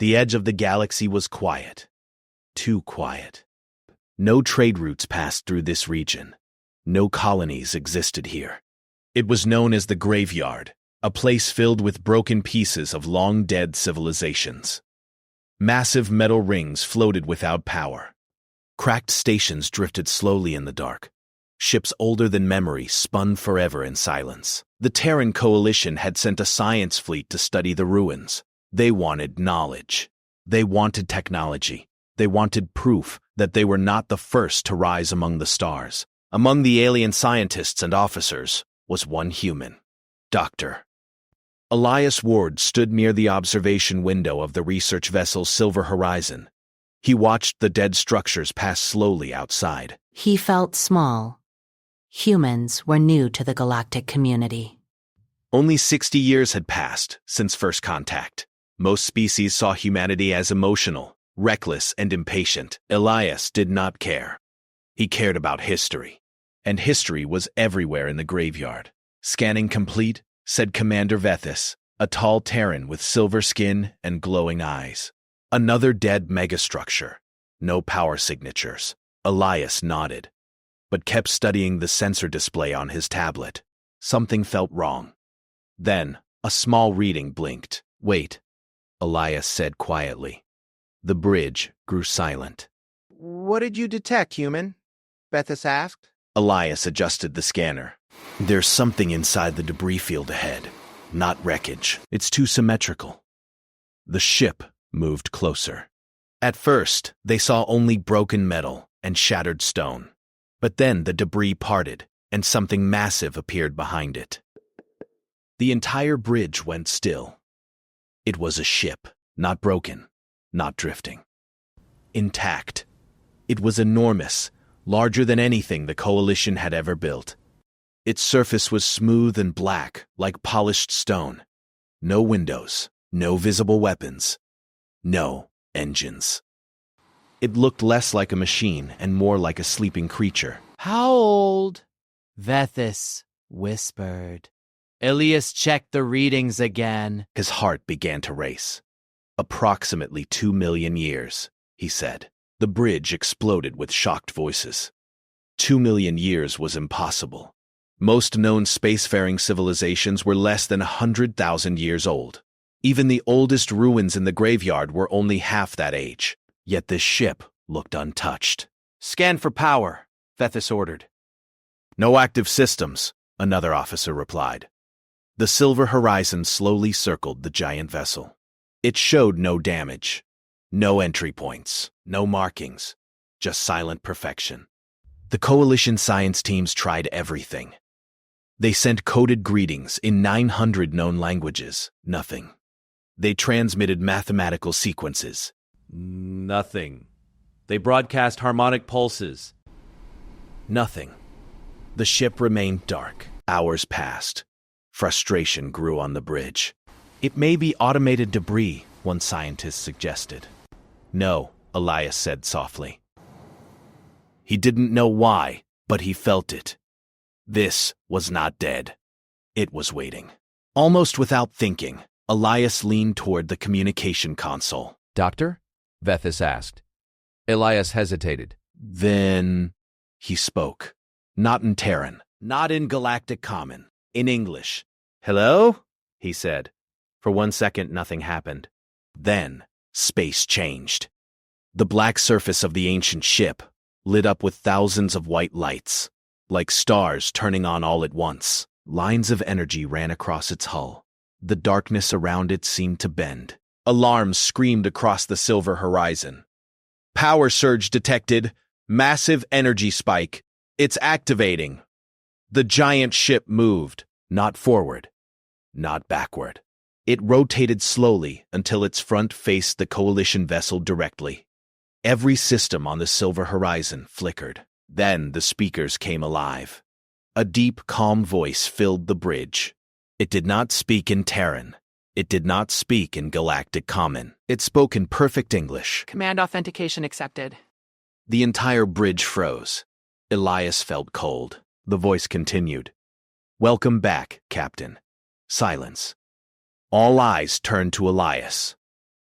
The edge of the galaxy was quiet. Too quiet. No trade routes passed through this region. No colonies existed here. It was known as the graveyard, a place filled with broken pieces of long-dead civilizations. Massive metal rings floated without power. Cracked stations drifted slowly in the dark. Ships older than memory spun forever in silence. The Terran Coalition had sent a science fleet to study the ruins. They wanted knowledge. They wanted technology. They wanted proof that they were not the first to rise among the stars. Among the alien scientists and officers was one human, Dr. Elias Ward stood near the observation window of the research vessel Silver Horizon. He watched the dead structures pass slowly outside. He felt small. Humans were new to the galactic community. Only 60 years had passed since first contact. Most species saw humanity as emotional, reckless, and impatient. Elias did not care. He cared about history. And history was everywhere in the graveyard. Scanning complete, said Commander Vethis, a tall Terran with silver skin and glowing eyes. Another dead megastructure. No power signatures. Elias nodded, but kept studying the sensor display on his tablet. Something felt wrong. Then, a small reading blinked. Wait, Elias said quietly. The bridge grew silent. What did you detect, human? Vethis asked. Elias adjusted the scanner. There's something inside the debris field ahead. Not wreckage. It's too symmetrical. The ship moved closer. At first, they saw only broken metal and shattered stone. But then the debris parted, and something massive appeared behind it. The entire bridge went still. It was a ship, not broken, not drifting. Intact. It was enormous, larger than anything the Coalition had ever built. Its surface was smooth and black, like polished stone. No windows, no visible weapons, no engines. It looked less like a machine and more like a sleeping creature. How old? Vethis whispered. Elias checked the readings again. His heart began to race. Approximately 2 million years, he said. The bridge exploded with shocked voices. 2 million years was impossible. Most known spacefaring civilizations were less than 100,000 years old. Even the oldest ruins in the graveyard were only half that age. Yet this ship looked untouched. Scan for power, Vethis ordered. No active systems, another officer replied. The Silver Horizon slowly circled the giant vessel. It showed no damage, no entry points, no markings, just silent perfection. The Coalition science teams tried everything. They sent coded greetings in 900 known languages. Nothing. They transmitted mathematical sequences. Nothing. They broadcast harmonic pulses. Nothing. The ship remained dark. Hours passed. Frustration grew on the bridge. It may be automated debris, one scientist suggested. No, Elias said softly. He didn't know why, but he felt it. This was not dead. It was waiting. Almost without thinking, Elias leaned toward the communication console. Doctor? Vethis asked. Elias hesitated. Then he spoke. Not in Terran, not in Galactic Common, in English. Hello? He said. For 1 second, nothing happened. Then, space changed. The black surface of the ancient ship lit up with thousands of white lights, like stars turning on all at once. Lines of energy ran across its hull. The darkness around it seemed to bend. Alarms screamed across the Silver Horizon. Power surge detected. Massive energy spike. It's activating. The giant ship moved, not forward, not backward. It rotated slowly until its front faced the Coalition vessel directly. Every system on the Silver Horizon flickered. Then the speakers came alive. A deep, calm voice filled the bridge. It did not speak in Terran. It did not speak in Galactic Common. It spoke in perfect English. Command authentication accepted. The entire bridge froze. Elias felt cold. The voice continued. Welcome back, Captain. Silence. All eyes turned to Elias.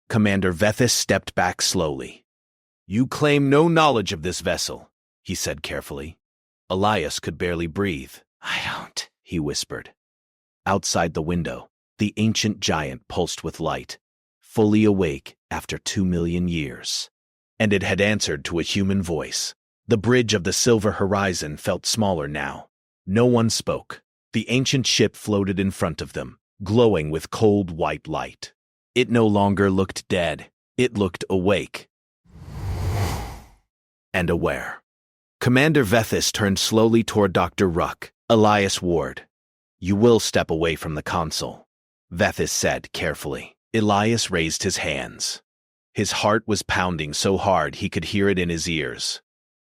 Commander Vethis stepped back slowly. "You claim no knowledge of this vessel," he said carefully. Elias could barely breathe. "I don't," he whispered. Outside the window, the ancient giant pulsed with light, fully awake after 2 million years. And it had answered to a human voice. The bridge of the silver horizon felt smaller now. No one spoke. The ancient ship floated in front of them, glowing with cold white light. It no longer looked dead. It looked awake and aware. Commander Vethis turned slowly toward Dr. Ruck. "Elias Ward, you will step away from the console," Vethis said carefully. Elias raised his hands. His heart was pounding so hard he could hear it in his ears.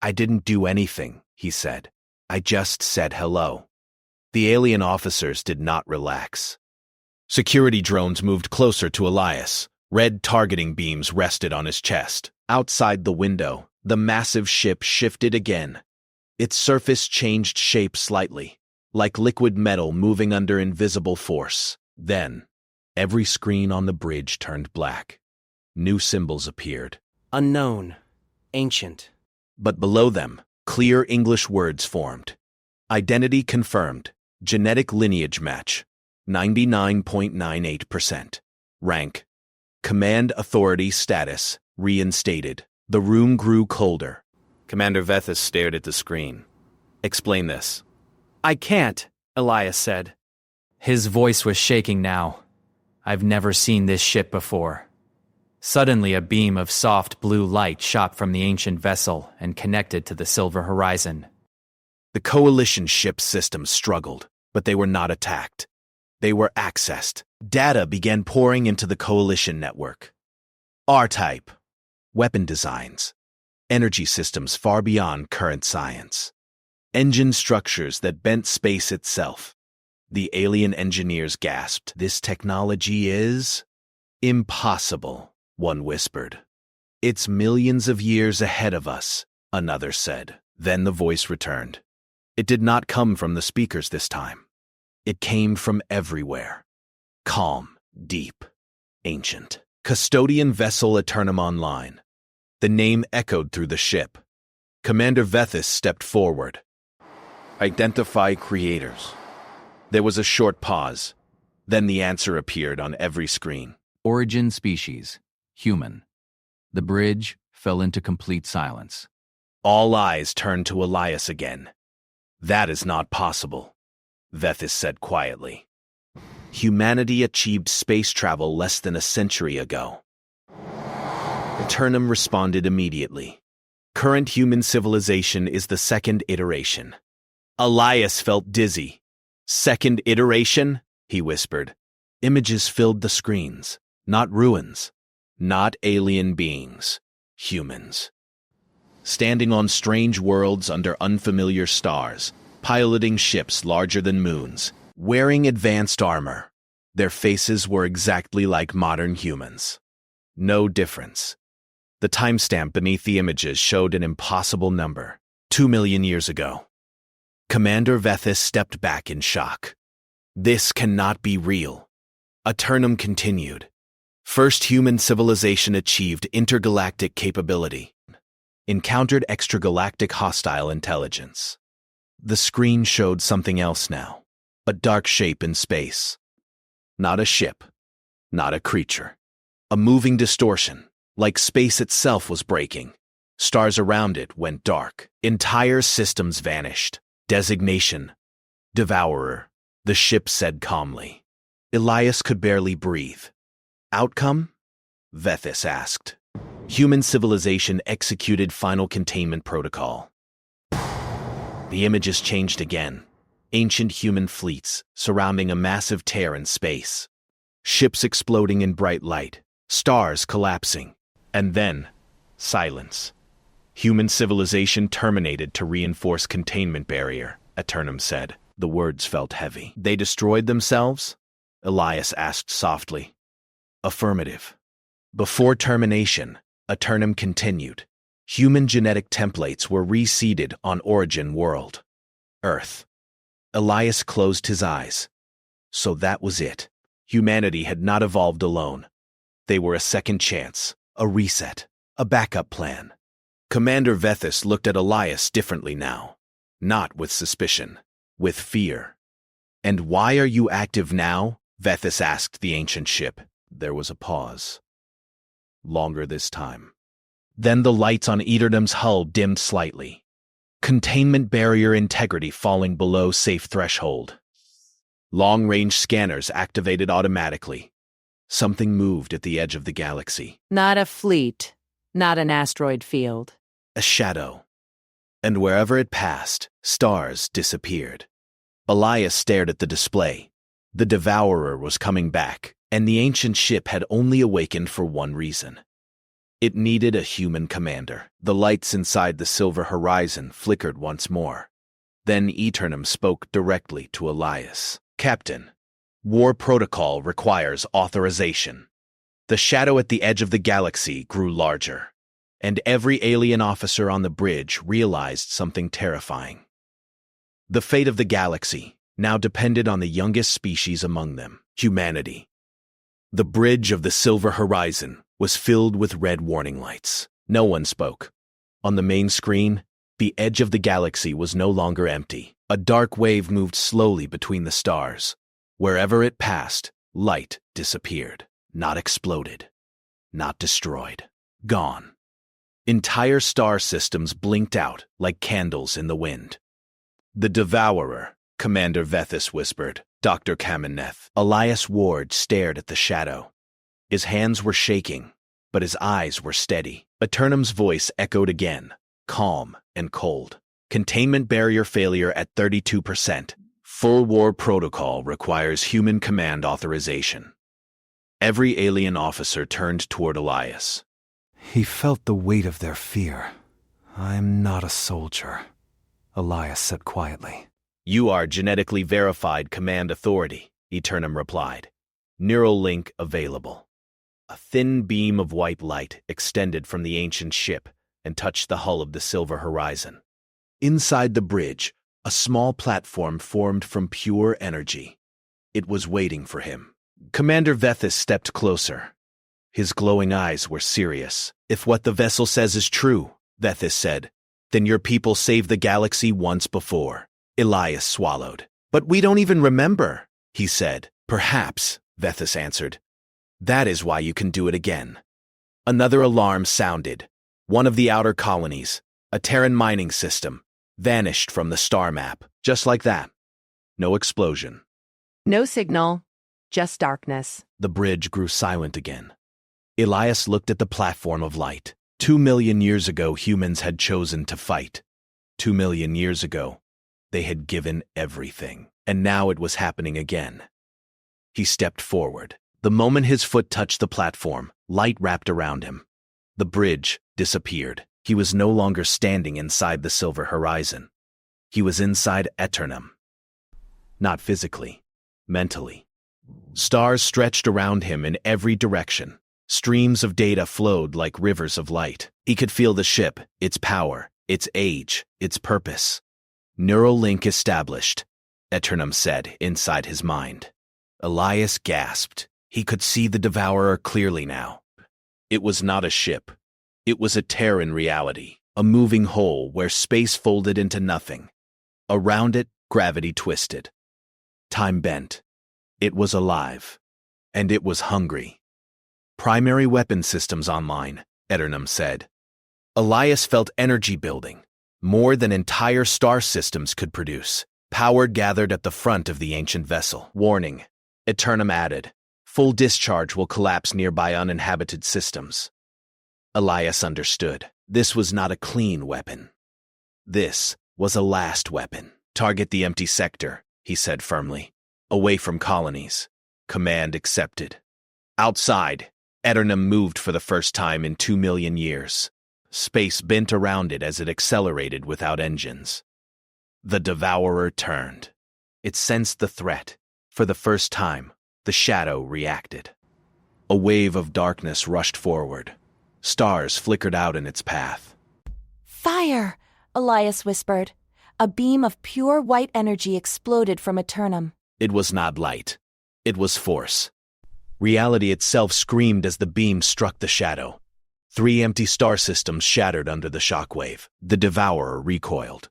"I didn't do anything," he said. "I just said hello." The alien officers did not relax. Security drones moved closer to Elias. Red targeting beams rested on his chest. Outside the window, the massive ship shifted again. Its surface changed shape slightly, like liquid metal moving under invisible force. Then, every screen on the bridge turned black. New symbols appeared. Unknown. Ancient. But below them, clear English words formed. Identity confirmed. Genetic lineage match. 99.98%. Rank. Command authority status. Reinstated. The room grew colder. Commander Vethis stared at the screen. "Explain this." "I can't," Elias said. His voice was shaking now. "I've never seen this ship before." Suddenly, a beam of soft blue light shot from the ancient vessel and connected to the silver horizon. The Coalition ship systems struggled, but they were not attacked. They were accessed. Data began pouring into the Coalition network. R-type, weapon designs, energy systems far beyond current science, engine structures that bent space itself. The alien engineers gasped. "This technology is impossible," one whispered. "It's millions of years ahead of us," another said. Then the voice returned. It did not come from the speakers this time. It came from everywhere. Calm, deep, ancient. "Custodian vessel Eternum online." The name echoed through the ship. Commander Vethis stepped forward. "Identify creators." There was a short pause. Then the answer appeared on every screen. Origin species, human. The bridge fell into complete silence. All eyes turned to Elias again. "That is not possible," Vethis said quietly. "Humanity achieved space travel less than a century ago." Eternum responded immediately. "Current human civilization is the second iteration." Elias felt dizzy. "Second iteration?" he whispered. Images filled the screens. Not ruins. Not alien beings. Humans. Standing on strange worlds under unfamiliar stars, piloting ships larger than moons, wearing advanced armor. Their faces were exactly like modern humans. No difference. The timestamp beneath the images showed an impossible number. 2 million years ago. Commander Vethis stepped back in shock. "This cannot be real." Eternum continued. "First human civilization achieved intergalactic capability. Encountered extragalactic hostile intelligence." The screen showed something else now. A dark shape in space. Not a ship. Not a creature. A moving distortion, like space itself was breaking. Stars around it went dark. Entire systems vanished. Designation: Devourer, the ship said calmly. Elias could barely breathe. "Outcome?" Vethis asked. "Human civilization executed final containment protocol." The images changed again. Ancient human fleets surrounding a massive tear in space. Ships exploding in bright light. Stars collapsing. And then, silence. "Human civilization terminated to reinforce containment barrier," Eternum said. The words felt heavy. "They destroyed themselves?" Elias asked softly. "Affirmative." Before termination, Eternum continued. Human genetic templates were reseeded on Origin World. Earth. Elias closed his eyes. So that was it. Humanity had not evolved alone. They were a second chance, a reset, a backup plan. Commander Vethis looked at Elias differently now. Not with suspicion, with fear. "And why are you active now?" Vethis asked the ancient ship. There was a pause. Longer this time. Then the lights on Eternum's hull dimmed slightly. Containment barrier integrity falling below safe threshold. Long-range scanners activated automatically. Something moved at the edge of the galaxy. Not a fleet, not an asteroid field. A shadow. And wherever it passed, stars disappeared. Elias stared at the display. The Devourer was coming back, and the ancient ship had only awakened for one reason. It needed a human commander. The lights inside the silver horizon flickered once more. Then Eternum spoke directly to Elias. "Captain, war protocol requires authorization." The shadow at the edge of the galaxy grew larger, and every alien officer on the bridge realized something terrifying. The fate of the galaxy now depended on the youngest species among them, humanity. The bridge of the silver horizon was filled with red warning lights. No one spoke. On the main screen, the edge of the galaxy was no longer empty. A dark wave moved slowly between the stars. Wherever it passed, light disappeared. Not exploded. Not destroyed. Gone. Entire star systems blinked out like candles in the wind. "The Devourer," Commander Vethis whispered. Dr. Kameneth. Elias Ward stared at the shadow. His hands were shaking, but his eyes were steady. Eternum's voice echoed again, calm and cold. "Containment barrier failure at 32%. Full war protocol requires human command authorization." Every alien officer turned toward Elias. He felt the weight of their fear. "I'm not a soldier," Elias said quietly. "You are genetically verified command authority," Eternum replied. "Neural link available." A thin beam of white light extended from the ancient ship and touched the hull of the silver horizon. Inside the bridge, a small platform formed from pure energy. It was waiting for him. Commander Vethis stepped closer. His glowing eyes were serious. "If what the vessel says is true," Vethis said, "then your people saved the galaxy once before." Elias swallowed. "But we don't even remember," he said. "Perhaps," Vethis answered. "That is why you can do it again." Another alarm sounded. One of the outer colonies, a Terran mining system, vanished from the star map, just like that. No explosion. No signal, just darkness. The bridge grew silent again. Elias looked at the platform of light. 2 million years ago, humans had chosen to fight. 2 million years ago, they had given everything, and now it was happening again. He stepped forward. The moment his foot touched the platform, light wrapped around him. The bridge disappeared. He was no longer standing inside the silver horizon. He was inside Eternum. Not physically, mentally. Stars stretched around him in every direction. Streams of data flowed like rivers of light. He could feel the ship, its power, its age, its purpose. "Neural link established," Eternum said inside his mind. Elias gasped. He could see the Devourer clearly now. It was not a ship. It was a Terran reality, a moving hole where space folded into nothing. Around it, gravity twisted. Time bent. It was alive. And it was hungry. "Primary weapon systems online," Eternum said. Elias felt energy building, more than entire star systems could produce. Power gathered at the front of the ancient vessel. "Warning," Eternum added. "Full discharge will collapse nearby uninhabited systems." Elias understood. This was not a clean weapon. This was a last weapon. "Target the empty sector," he said firmly. "Away from colonies." Command accepted. Outside, Eternum moved for the first time in 2 million years. Space bent around it as it accelerated without engines. The Devourer turned. It sensed the threat. For the first time, the shadow reacted. A wave of darkness rushed forward. Stars flickered out in its path. "Fire!" Elias whispered. A beam of pure white energy exploded from Eternum. It was not light. It was force. Reality itself screamed as the beam struck the shadow. 3 empty star systems shattered under the shockwave. The Devourer recoiled.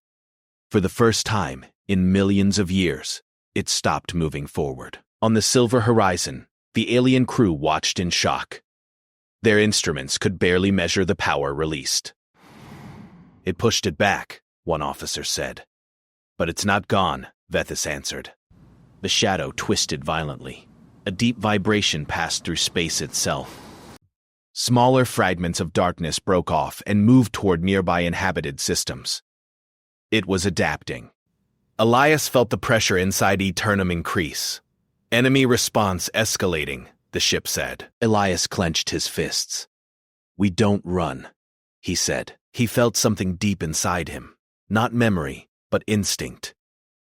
For the first time in millions of years, it stopped moving forward. On the silver horizon, the alien crew watched in shock. Their instruments could barely measure the power released. "It pushed it back," one officer said. "But it's not gone," Vethis answered. The shadow twisted violently. A deep vibration passed through space itself. Smaller fragments of darkness broke off and moved toward nearby inhabited systems. It was adapting. Elias felt the pressure inside Eternum increase. "Enemy response escalating," the ship said. Elias clenched his fists. "We don't run," he said. He felt something deep inside him. Not memory, but instinct.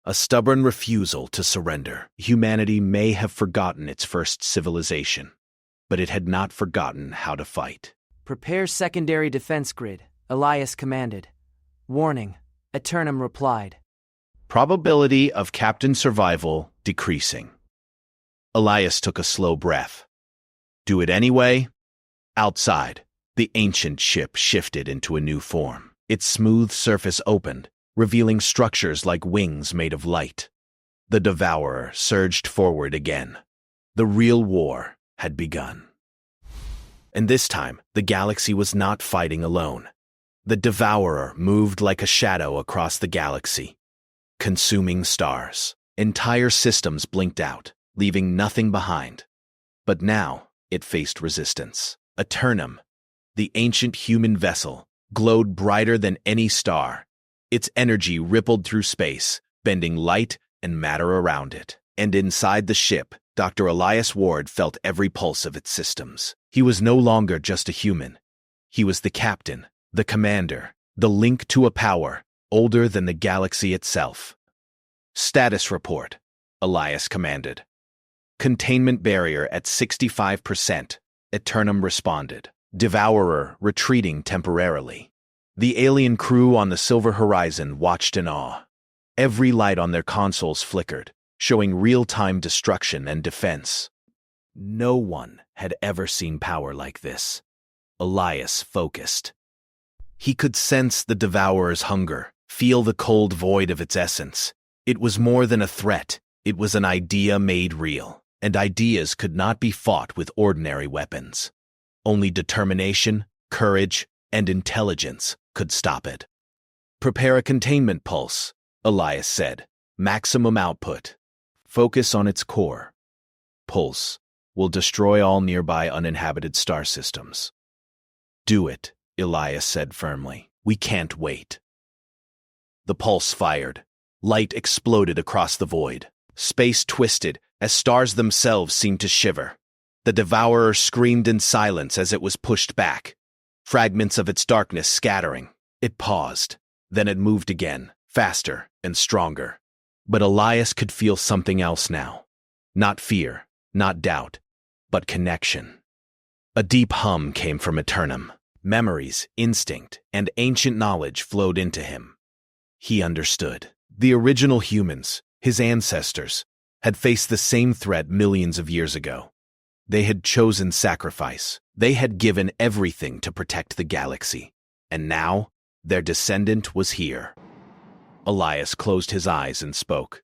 A stubborn refusal to surrender. Humanity may have forgotten its first civilization, but it had not forgotten how to fight. "Prepare secondary defense grid," Elias commanded. "Warning," Eternum replied. Probability of captain survival decreasing. Elias took a slow breath. Do it anyway? Outside, the ancient ship shifted into a new form. Its smooth surface opened, revealing structures like wings made of light. The Devourer surged forward again. The real war had begun. And this time, the galaxy was not fighting alone. The Devourer moved like a shadow across the galaxy, consuming stars. Entire systems blinked out, leaving nothing behind. But now, it faced resistance. Eternum, the ancient human vessel, glowed brighter than any star. Its energy rippled through space, bending light and matter around it. And inside the ship, Dr. Elias Ward felt every pulse of its systems. He was no longer just a human. He was the captain, the commander, the link to a power older than the galaxy itself. "Status report," Elias commanded. "Containment barrier at 65%, Eternum responded. "Devourer retreating temporarily." The alien crew on the silver horizon watched in awe. Every light on their consoles flickered, showing real-time destruction and defense. No one had ever seen power like this. Elias focused. He could sense the Devourer's hunger, feel the cold void of its essence. It was more than a threat. It was an idea made real, and ideas could not be fought with ordinary weapons. Only determination, courage, and intelligence could stop it. "Prepare a containment pulse," Elias said. "Maximum output. Focus on its core. Pulse will destroy all nearby uninhabited star systems." "Do it," Elias said firmly. "We can't wait." The pulse fired. Light exploded across the void. Space twisted as stars themselves seemed to shiver. The Devourer screamed in silence as it was pushed back, fragments of its darkness scattering. It paused. Then it moved again, faster and stronger. But Elias could feel something else now. Not fear, not doubt, but connection. A deep hum came from Eternum. Memories, instinct, and ancient knowledge flowed into him. He understood. The original humans, his ancestors, had faced the same threat millions of years ago. They had chosen sacrifice. They had given everything to protect the galaxy. And now, their descendant was here. Elias closed his eyes and spoke.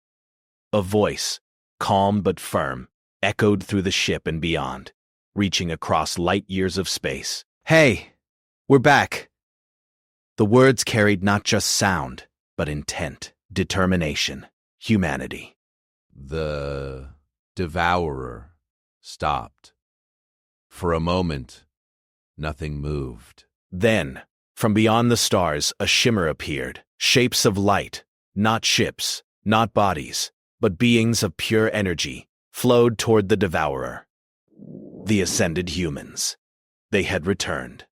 A voice, calm but firm, echoed through the ship and beyond, reaching across light years of space. "Hey, we're back." The words carried not just sound, but intent, determination, humanity. The Devourer stopped. For a moment, nothing moved. Then, from beyond the stars, a shimmer appeared, shapes of light, not ships, not bodies, but beings of pure energy, flowed toward the Devourer. The ascended humans. They had returned.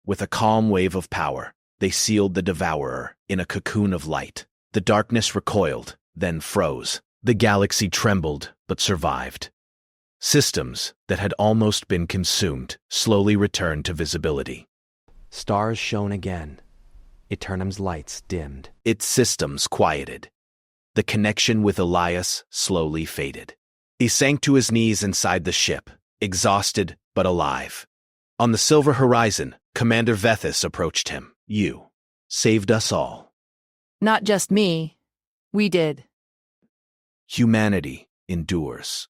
With a calm wave of power, they sealed the Devourer in a cocoon of light. The darkness recoiled, then froze. The galaxy trembled, but survived. Systems that had almost been consumed slowly returned to visibility. Stars shone again. Eternum's lights dimmed. Its systems quieted. The connection with Elias slowly faded. He sank to his knees inside the ship, exhausted but alive. On the silver horizon, Commander Vethis approached him. You saved us all. Not just me. We did. Humanity endures.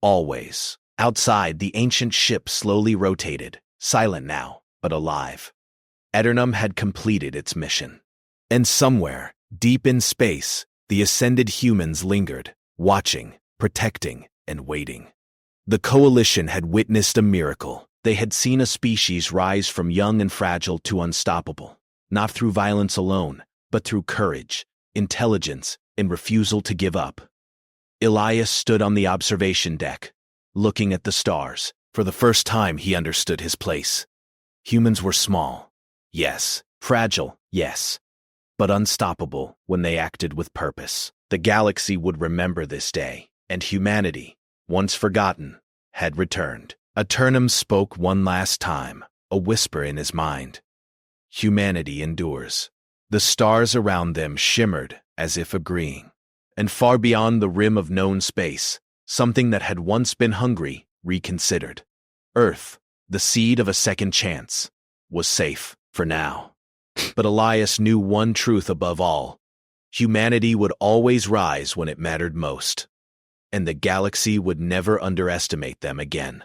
Always. Outside, the ancient ship slowly rotated, silent now, but alive. Eternum had completed its mission. And somewhere, deep in space, the ascended humans lingered, watching, protecting, and waiting. The Coalition had witnessed a miracle. They had seen a species rise from young and fragile to unstoppable, not through violence alone, but through courage, intelligence, and refusal to give up. Elias stood on the observation deck, looking at the stars. For the first time, he understood his place. Humans were small, yes. Fragile, yes. But unstoppable when they acted with purpose. The galaxy would remember this day, and humanity, once forgotten, had returned. Eternum spoke one last time, a whisper in his mind. Humanity endures. The stars around them shimmered as if agreeing. And far beyond the rim of known space, something that had once been hungry reconsidered. Earth, the seed of a second chance, was safe for now. But Elias knew one truth above all. Humanity would always rise when it mattered most. And the galaxy would never underestimate them again.